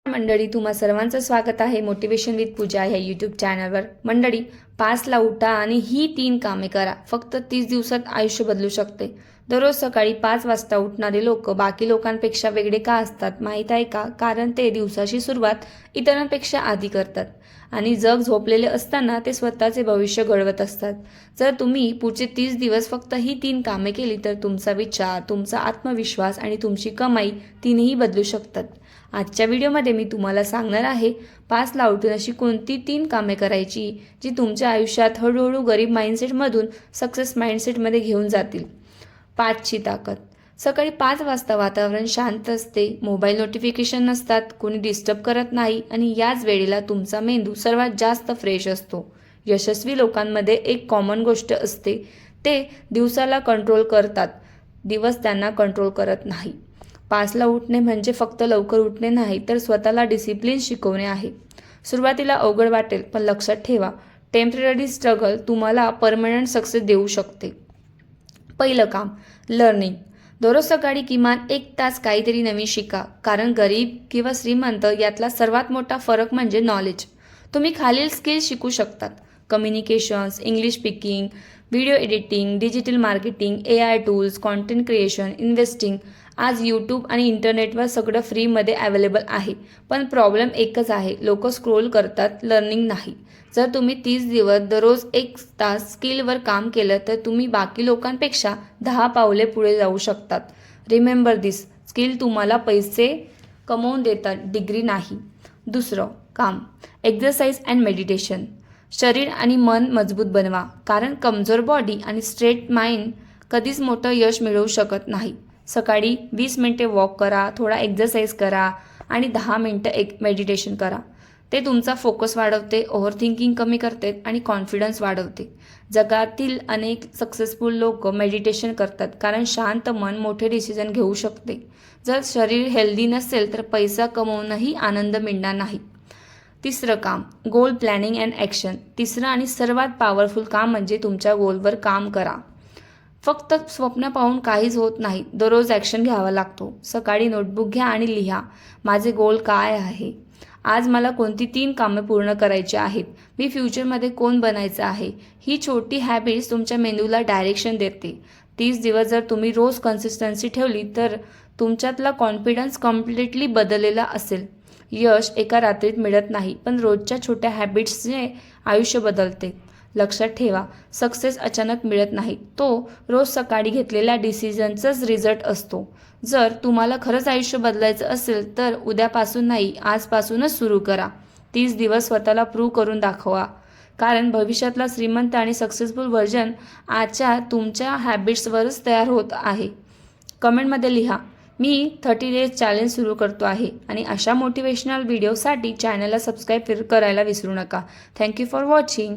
मंडळी, तुम्हा सर्वांचं स्वागत आहे मोटिवेशन विथ पूजा ह्या यूट्यूब चॅनलवर। मंडळी, 5ला उठा आणि ही 3 कामे करा। फक्त 30 दिवसात आयुष्य बदलू शकते। दररोज सकाळी 5 वाजता उठणारे लोक बाकी लोकांपेक्षा वेगळे का असतात माहीत आहे का? कारण ते दिवसाची सुरुवात इतरांपेक्षा आधी करतात आणि जग झोपलेले असताना ते स्वतःचे भविष्य घडवत असतात। जर तुम्ही पुढचे 30 दिवस फक्त ही 3 कामे केली तर तुमचा विचार, तुमचा आत्मविश्वास आणि तुमची कमाई तीनही बदलू शकतात। आजच्या व्हिडिओमध्ये मी तुम्हाला सांगणार आहे 5ला उठून अशी कोणती 3 कामे करायची जी तुमच्या आयुष्यात हळूहळू गरीब माइंडसेटमधून सक्सेस माइंडसेटमध्ये घेऊन जातील। 5ची ताकद। सकाळी 5 वाजता वातावरण शांत असते, मोबाईल नोटिफिकेशन नसतात, कोणी डिस्टर्ब करत नाही आणि याच वेळेला तुमचा मेंदू सर्वात जास्त फ्रेश असतो। यशस्वी लोकांमध्ये एक कॉमन गोष्ट असते, ते दिवसाला कंट्रोल करतात, दिवस त्यांना कंट्रोल करत नाही। 5ला उठणे म्हणजे फक्त लवकर उठणे नाही तर स्वतःला डिसिप्लिन शिकवणे आहे। सुरुवातीला अवघड वाटेल, पण लक्षात ठेवा, टेम्पररी स्ट्रगल तुम्हाला परमनंट सक्सेस देऊ शकते। पहिलं काम, लर्निंग। दररोज सकाळी किमान 1 तास काहीतरी नवीन शिका, कारण गरीब किंवा श्रीमंत यातला सर्वात मोठा फरक म्हणजे नॉलेज। तुम्ही खालील स्किल्स शिकू शकतात: communications, English speaking, video editing, digital marketing, AI tools, content creation, investing. आज यूट्यूब आणि इंटरनेटवर सगळं फ्रीमध्ये अवेलेबल आहे, पण प्रॉब्लेम एकच आहे, लोक स्क्रोल करतात, लर्निंग नाही। जर तुम्ही 30 दिवस दररोज 1 तास स्किलवर काम केलं तर तुम्ही बाकी लोकांपेक्षा 10 पावले पुढे जाऊ शकतात। रिमेंबर दिस, स्किल तुम्हाला पैसे कमवून देतात, डिग्री नाही। दुसरं काम, एक्झरसाइज अँड मेडिटेशन। शरीर आणि मन मजबूत बनवा, कारण कमजोर बॉडी आणि स्ट्रेट माइंड कधीच मोठं यश मिळवू शकत नाही। सकाळी 20 मिनिटे वॉक करा, थोडा एक्झरसाइज करा आणि 10 मिनिटं मेडिटेशन करा। ते तुमचा फोकस वाढवते, ओव्हरथिंकिंग कमी करते आणि कॉन्फिडन्स वाढवते। जगातील अनेक सक्सेसफुल लोक मेडिटेशन करतात, कारण शांत मन मोठे डिसिजन घेऊ शकते। जर शरीर हेल्दी नसेल तर पैसा कमवूनही आनंद मिळणार नाही। तिसरं काम, गोल प्लॅनिंग अँड ॲक्शन। तिसरं आणि सर्वात पॉवरफुल काम म्हणजे तुमच्या गोलवर काम करा। फक्त स्वप्न पाहून काहीच होत नाही, दररोज ॲक्शन घ्यावा लागतो। सकाळी नोटबुक घ्या आणि लिहा, माझे गोल काय आहे, आज मला कोणती 3 कामे पूर्ण करायची आहेत, मी फ्युचरमध्ये कोण बनायचं आहे। ही छोटी हॅबिट्स तुमच्या मेंदूला डायरेक्शन देते। 30 दिवस जर तुम्ही रोज कन्सिस्टन्सी ठेवली तर तुमच्यातला कॉन्फिडन्स कम्प्लिटली बदललेला असेल। यश एका रात्रीत मिळत नाही, पण रोजच्या छोट्या हॅबिट्सने आयुष्य बदलते। लक्षात ठेवा, सक्सेस अचानक मिळत नाही, तो रोज सकाळी घेतलेल्या डिसिजनचाच रिझल्ट असतो। जर तुम्हाला खरंच आयुष्य बदलायचं असेल तर उद्यापासून नाही, आजपासूनच सुरू करा। 30 दिवस स्वतःला प्रूव्ह करून दाखवा, कारण भविष्यातला श्रीमंत आणि सक्सेसफुल व्हर्जन आजच्या तुमच्या हॅबिट्सवरच तयार होत आहे। कमेंटमध्ये लिहा, मी 30 डेज चॅलेंज सुरू करतो आहे आणि अशा मोटिवेशनल व्हिडिओसाठी चॅनलला सबस्क्राईब करायला विसरू नका। Thank you for watching.